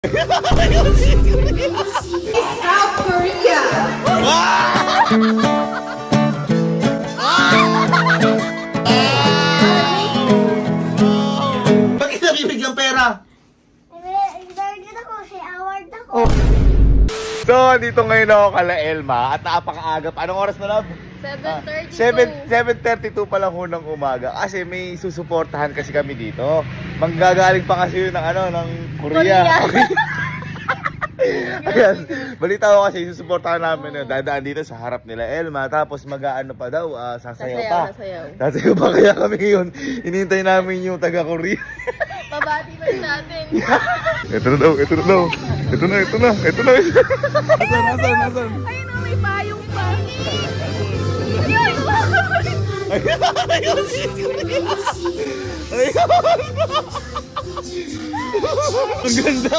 South Korea! Bakit nabibigyan pera? Nag-target ako, say award ako. So, dito ngayon ako kala Elma at napakaagap. Anong oras na, love? 7:32. 7:32 pa lang ho ng umaga kasi may susuportahan kasi kami dito. Manggagaling pa kasi yun ng ng Korea. Ayan, balita ko kasi susuportahan namin yun. Dadaan dito sa harap nila Elma tapos mag-aano pa daw, sasayaw pa. Sasayaw pa kaya kami ngayon. Hinihintay namin yung taga-Korea. Pabati pa natin. Ito na daw. Ito na. Nasaan? Ayun na, may payong pa. Ayun! Ang ganda!